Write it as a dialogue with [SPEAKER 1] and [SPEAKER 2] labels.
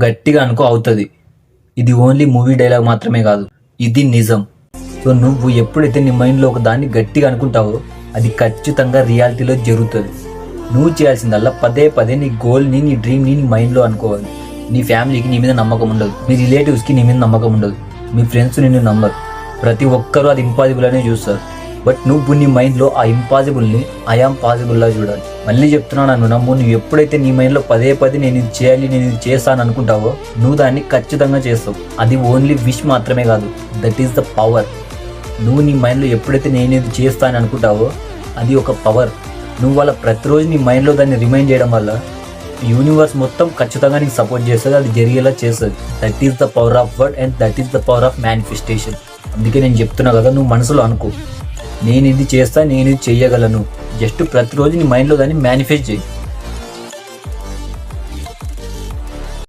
[SPEAKER 1] గట్టిగా అనుకో అవుతుంది. ఇది ఓన్లీ మూవీ డైలాగ్ మాత్రమే కాదు, ఇది నిజం. సో నువ్వు ఎప్పుడైతే నీ మైండ్లో ఒక దాన్ని గట్టిగా అనుకుంటావో అది ఖచ్చితంగా రియాలిటీలో జరుగుతుంది. నువ్వు చేయాల్సిందల్లా పదే పదే నీ గోల్ని, నీ డ్రీమ్ని నీ మైండ్లో అనుకోవాలి. నీ ఫ్యామిలీకి నీ మీద నమ్మకం ఉండదు, మీ రిలేటివ్స్కి నీ మీద నమ్మకం ఉండదు, మీ ఫ్రెండ్స్ నిన్ను నమ్మరు. ప్రతి ఒక్కరూ అది ఇంపాసిబుల్ అనే చూస్తారు. బట్ నువ్వు నీ మైండ్లో ఆ ఇంపాసిబుల్ని ఐఆమ్ పాసిబుల్లా చూడాలి. మళ్ళీ చెప్తున్నాను, నన్ను నమ్ము. నువ్వు ఎప్పుడైతే నీ మైండ్లో పదే పదే నేను ఇది చేయాలి, నేను ఇది చేస్తాను అనుకుంటావో నువ్వు దాన్ని ఖచ్చితంగా చేస్తావు. అది ఓన్లీ విష్ మాత్రమే కాదు, దట్ ఈస్ ద పవర్. నువ్వు నీ మైండ్లో ఎప్పుడైతే నేను ఇది చేస్తాను అనుకుంటావో అది ఒక పవర్. నువ్వు వాళ్ళ ప్రతిరోజు నీ మైండ్లో దాన్ని రిమైండ్ చేయడం వల్ల యూనివర్స్ మొత్తం ఖచ్చితంగా నీకు సపోర్ట్ చేస్తుంది, అది జరిగేలా చేస్తుంది. That is the power of word and that is the power of manifestation. అందుకే నేను చెప్తున్నా కదా, నువ్వు మనసులో అనుకో, నేను ఇది చేస్తా, నేను ఇది చెయ్యగలను. జస్ట్ ప్రతిరోజు నీ మైండ్లో దాన్ని మేనిఫెస్ట్ చేయి.